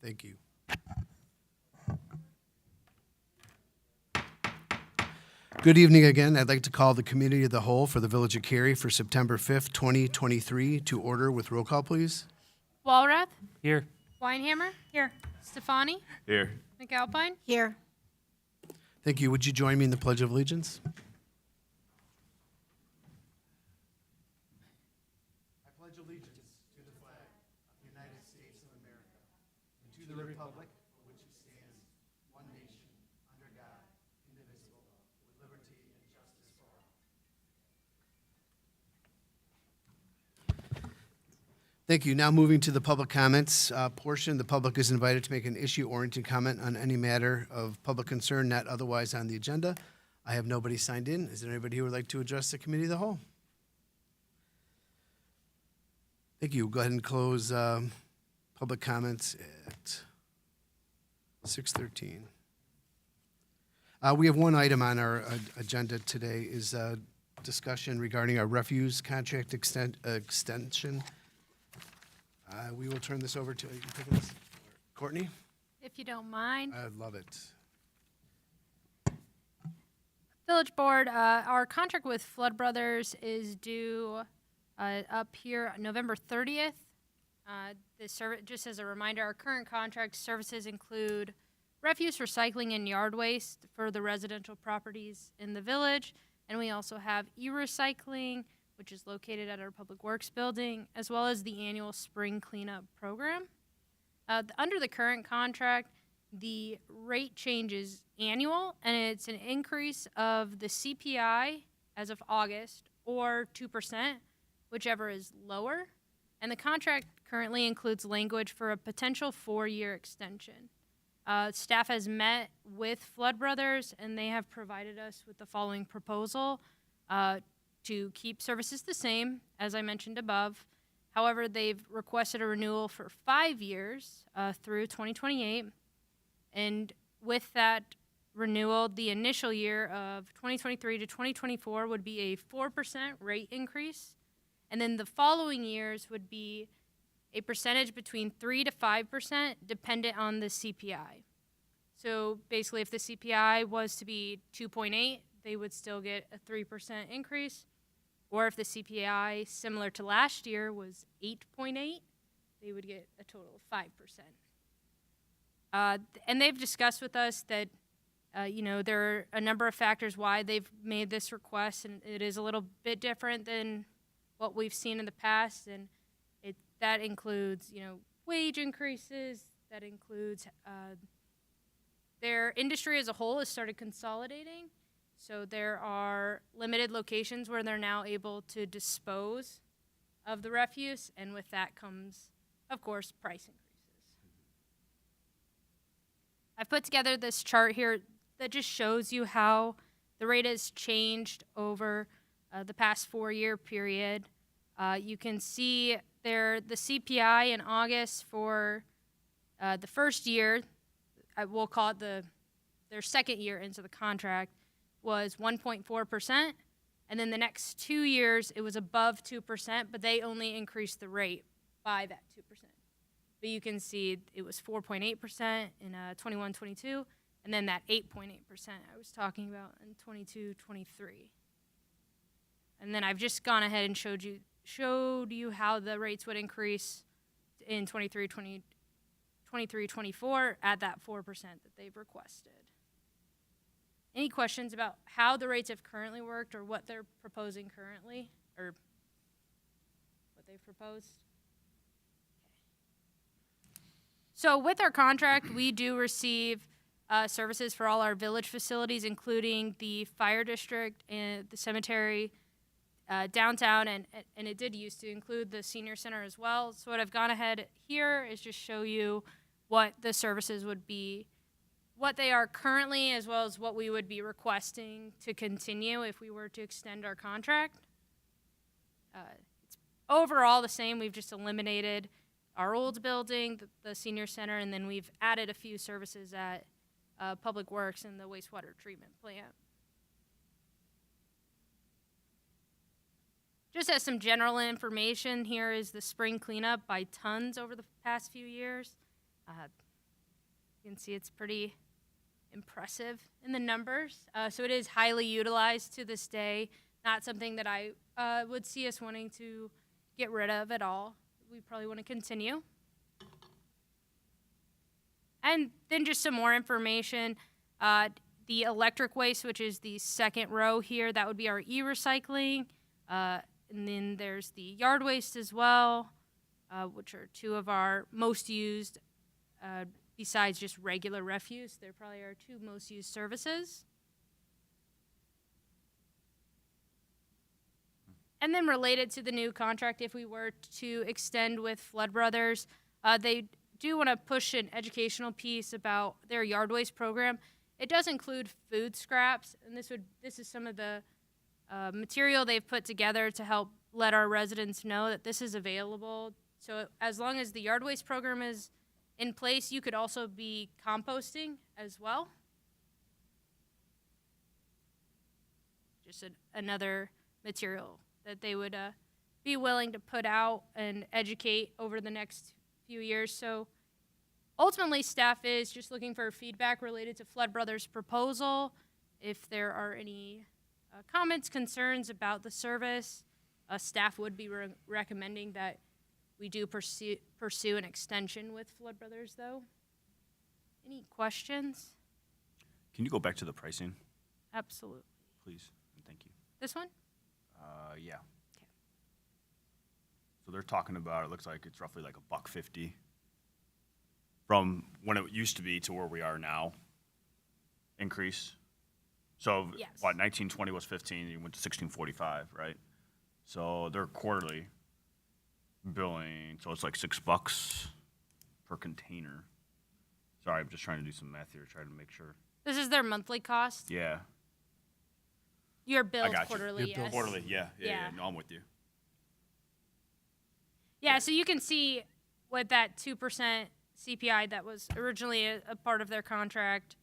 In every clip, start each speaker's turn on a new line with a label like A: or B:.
A: Thank you. Good evening again. I'd like to call the Committee of the Whole for the Village of Cary for September 5th, 2023 to order with roll call, please.
B: Walrath,
C: Here.
B: Weinhammer, here. Stefani,
C: Here.
B: McAlpine,
D: Here.
A: Thank you. Would you join me in the Pledge of Allegiance? I pledge allegiance to the flag of the United States of America and to the republic for which it stands, one nation, under God, indivisible, with liberty and justice for all. Thank you. Now moving to the public comments portion. The public is invited to make an issue-oriented comment on any matter of public concern not otherwise on the agenda. I have nobody signed in. Is there anybody who would like to address the Committee of the Whole? Thank you. Go ahead and close public comments at 6:13. We have one item on our agenda today is discussion regarding our refuse contract extension. We will turn this over to, you taking this? Courtney?
B: if you don't mind.
A: I'd love it.
B: Village Board, our contract with Flood Brothers is due up here November 30th. Just as a reminder, our current contract services include refuse, recycling, and yard waste for the residential properties in the village. And we also have e-recycling, which is located at our Public Works building, as well as the annual spring cleanup program. Under the current contract, the rate change is annual, and it's an increase of the CPI as of August, or 2%, whichever is lower. And the contract currently includes language for a potential 4-year extension. Staff has met with Flood Brothers, and they have provided us with the following proposal to keep services the same, as I mentioned above. However, they've requested a renewal for 5 years through 2028. And with that renewal, the initial year of 2023 to 2024 would be a 4% rate increase. And then the following years would be a percentage between 3 to 5% dependent on the CPI. So basically, if the CPI was to be 2.8, they would still get a 3% increase. Or if the CPI, similar to last year, was 8.8, they would get a total of 5%. And they've discussed with us that, there are a number of factors why they've made this request, and it is a little bit different than what we've seen in the past. And that includes, wage increases. That includes their industry as a whole has started consolidating. So there are limited locations where they're now able to dispose of the refuse, and with that comes, of course, price increases. I've put together this chart here that just shows you how the rate has changed over the past 4-year period. You can see there the CPI in August for the first year, we'll call it their second year into the contract, was 1.4%. And then the next 2 years, it was above 2%, but they only increased the rate by that 2%. But you can see it was 4.8% in 21-22, and then that 8.8% I was talking about in 22-23. And then I've just gone ahead and showed you how the rates would increase in 23-24 at that 4% that they've requested. Any questions about how the rates have currently worked or what they're proposing currently, or what they've proposed? So with our contract, we do receive services for all our village facilities, including the fire district and the cemetery, downtown, and it did used to include the senior center as well. So what I've gone ahead here is just show you what the services would be, what they are currently, as well as what we would be requesting to continue if we were to extend our contract. It's overall the same. We've just eliminated our old building, the senior center, and then we've added a few services at Public Works and the wastewater treatment plant. Just as some general information, here is the spring cleanup by tons over the past few years. You can see it's pretty impressive in the numbers. So it is highly utilized to this day. Not something that I would see us wanting to get rid of at all. We probably want to continue. And then just some more information. The electric waste, which is the second row here, that would be our e-recycling. And then there's the yard waste as well, which are two of our most used, besides just regular refuse. They're probably our two most used services. And then related to the new contract, if we were to extend with Flood Brothers, they do want to push an educational piece about their yard waste program. It does include food scraps, and this is some of the material they've put together to help let our residents know that this is available. So as long as the yard waste program is in place, you could also be composting as well. Just another material that they would be willing to put out and educate over the next few years. So ultimately, staff is just looking for feedback related to Flood Brothers' proposal. If there are any comments, concerns about the service, staff would be recommending that we do pursue an extension with Flood Brothers, though. Any questions?
C: Can you go back to the pricing,
B: Absolutely.
C: please? And thank you.
B: This one?
C: Yeah.
B: Okay.
C: So they're talking about, it looks like it's roughly like $1.50 from when it used to be to where we are now, increase. So
B: Yes.
C: what, 1920 was 15, you went to 1645, right? So they're quarterly billing, so it's like $6 per container. Sorry, I'm just trying to do some math here, trying to make sure.
B: This is their monthly cost.
C: Yeah,
B: You're billed
C: got you.
B: quarterly,
A: You're billed
B: yes.
C: quarterly, yeah.
B: Yeah.
C: No, I'm with you.
B: Yeah, so you can see with that 2% CPI that was originally a part of their contract,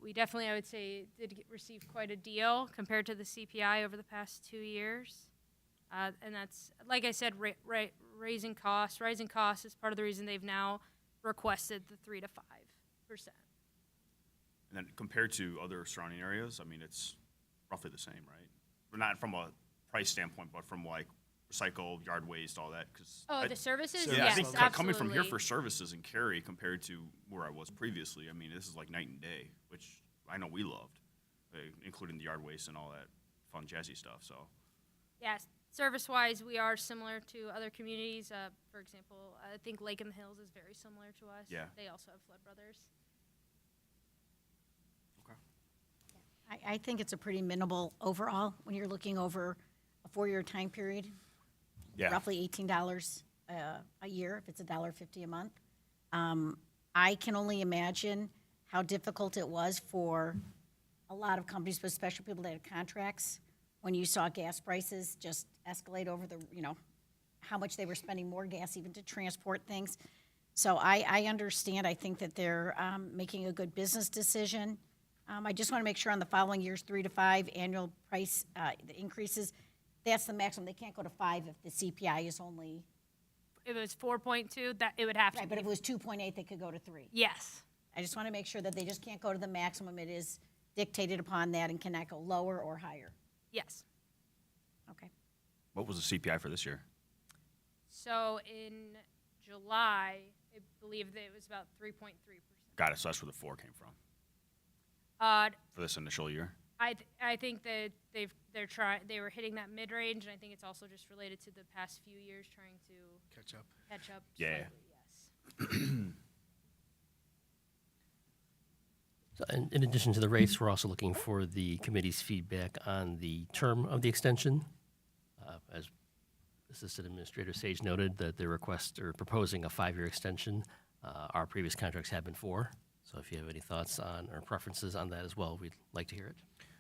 B: we definitely, I would say, receive quite a deal compared to the CPI over the past 2 years. And that's, like I said, rising costs is part of the reason they've now requested the 3 to 5%.
C: And then compared to other surrounding areas, I mean, it's roughly the same, right? Well, not from a price standpoint, but from like recycle, yard waste, all that. Cause
B: Oh, the services?
A: Yeah,
C: yeah,
B: Yes,
C: I think
B: absolutely.
C: coming from here for services in Cary compared to where I was previously, I mean, this is like night and day, which I know we loved, including the yard waste and all that fun, jazzy stuff. So,
B: Yes, service-wise, we are similar to other communities. For example, I think Lake in the Hills is very similar to us.
C: Yeah.
B: They also have Flood Brothers.
D: I think it's a pretty minimal overall when you're looking over a 4-year time period.
C: yeah.
D: Roughly $18 a year, if it's $1.50 a month. I can only imagine how difficult it was for a lot of companies, but especially people that had contracts, when you saw gas prices just escalate over how much they were spending more gas even to transport things. So I understand. I think that they're making a good business decision. I just want to make sure on the following year's 3 to 5 annual price increases, that's the maximum. They can't go to 5 if the CPI is only,
B: If it was 4.2, that it would have to
D: right,
B: be.
D: but if it was 2.8, they could go to 3.
B: Yes.
D: I just want to make sure that they just can't go to the maximum. It is dictated upon that and cannot go lower or higher.
B: Yes.
D: Okay.
C: What was the CPI for this year?
B: So in July, I believe that it was about 3.3%.
C: Got it. So that's where the 4 came from for this initial year.
B: I think that they were hitting that mid range, and I think it's also just related to the past few years trying to
A: Catch up.
B: catch up.
C: Yeah.
B: Slightly, yes.
E: So in addition to the rates, we're also looking for the committee's feedback on the term of the extension. As Assistant Administrator Sage noted, that their request or proposing a 5-year extension. Our previous contracts have been 4. So if you have any thoughts on or preferences on that as well, we'd like to hear it.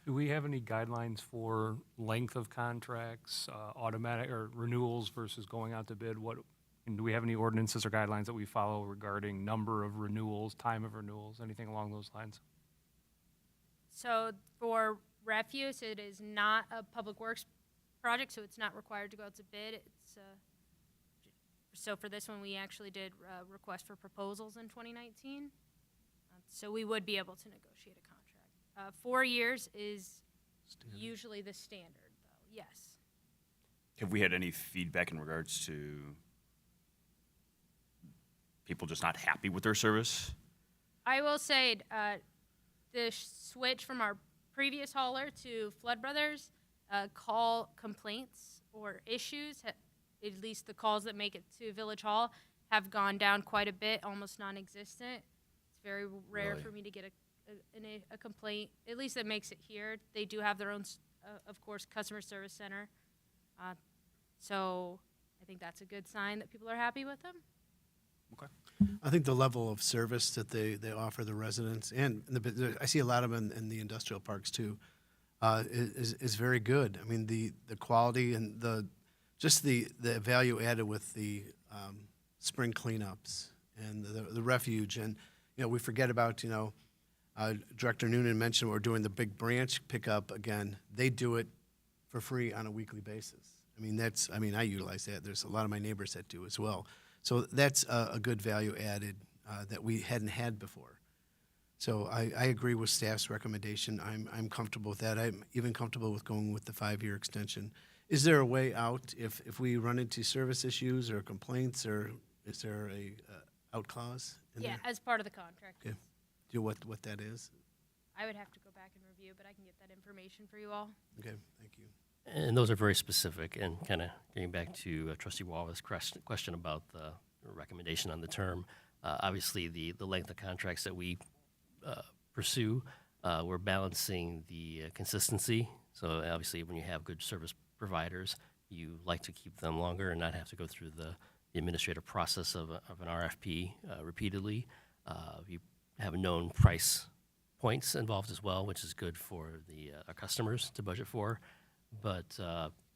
F: Do we have any guidelines for length of contracts, automatic or renewals versus going out to bid? And do we have any ordinances or guidelines that we follow regarding number of renewals, time of renewals, anything along those lines?
B: So for refuse, it is not a public works project, so it's not required to go out to bid. It's So for this one, we actually did request for proposals in 2019. So we would be able to negotiate a contract. 4 years is usually the standard, though, yes.
C: Have we had any feedback in regards to people just not happy with their service?
B: I will say, the switch from our previous hauler to Flood Brothers, call complaints or issues, at least the calls that make it to Village Hall, have gone down quite a bit, almost non-existent. It's very rare
C: Really?
B: for me to get a complaint, at least that makes it here. They do have their own, of course, customer service center. So I think that's a good sign that people are happy with them.
C: Okay.
A: I think the level of service that they offer the residents, and I see a lot of them in the industrial parks too, is very good. I mean, the quality and the value added with the spring cleanups and the refuge. And, we forget about, Director Noonan mentioned we're doing the big branch pickup again. They do it for free on a weekly basis. I mean, I utilize that. There's a lot of my neighbors that do as well. So that's a good value added that we hadn't had before. So I agree with staff's recommendation. I'm comfortable with that. I'm even comfortable with going with the 5-year extension. Is there a way out if we run into service issues or complaints, or is there a out clause in
B: Yeah,
A: there?
B: as part of the contract.
A: Okay. Do you know what that is?
B: I would have to go back and review, but I can get that information for you all.
A: Okay, thank you.
E: And those are very specific, and kind of getting back to Trustee Wallace's question about the recommendation on the term. Obviously, the length of contracts that we pursue, we're balancing the consistency. So obviously, when you have good service providers, you like to keep them longer and not have to go through the administrative process of an RFP repeatedly. You have known price points involved as well, which is good for our customers to budget for. But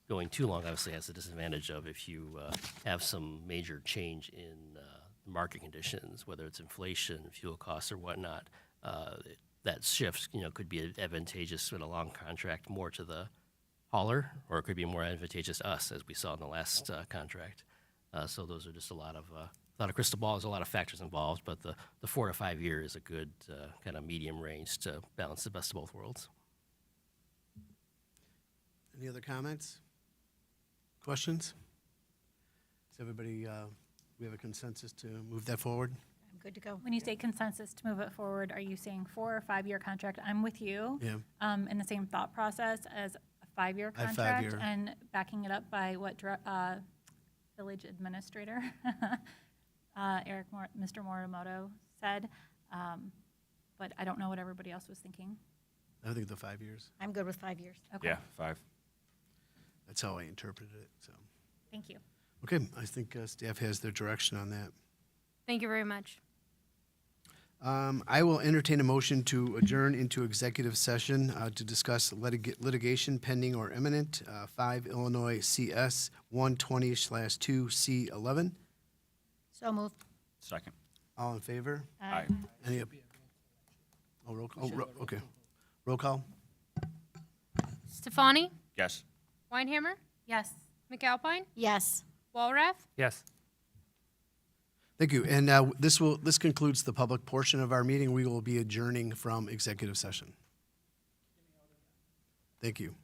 E: going too long obviously has the disadvantage of if you have some major change in market conditions, whether it's inflation, fuel costs, or whatnot, that shift could be advantageous in a long contract more to the hauler, or it could be more advantageous to us, as we saw in the last contract. So those are just a lot of crystal balls, a lot of factors involved, but the 4 to 5 year is a good kind of medium range to balance the best of both worlds.
A: Any other comments? Questions? Is everybody, we have a consensus to move that forward?
D: I'm good to go.
G: When you say consensus to move it forward, are you saying 4 or 5 year contract? I'm with you.
A: Yeah.
G: In the same thought process as a 5-year
A: I have
G: contract
A: 5-year.
G: and backing it up by what village administrator Mr. Morimoto said. But I don't know what everybody else was thinking.
A: I think the 5 years.
D: I'm good with 5 years.
G: Okay.
C: Yeah, 5.
A: That's how I interpreted it, so.
G: Thank you.
A: Okay, I think staff has their direction on that.
B: Thank you very much.
A: I will entertain a motion to adjourn into executive session to discuss litigation pending or imminent, 5 Illinois CS 120/2C11.
D: So moved.
C: Second.
A: All in favor?
C: Aye.
A: Any? Roll call. Okay. Roll call.
B: Stefani,
C: Yes.
B: Weinhammer,
G: Yes.
B: McAlpine,
D: Yes.
B: Walrath,
F: Yes.
A: Thank you. And this concludes the public portion of our meeting. We will be adjourning from executive session. Thank you.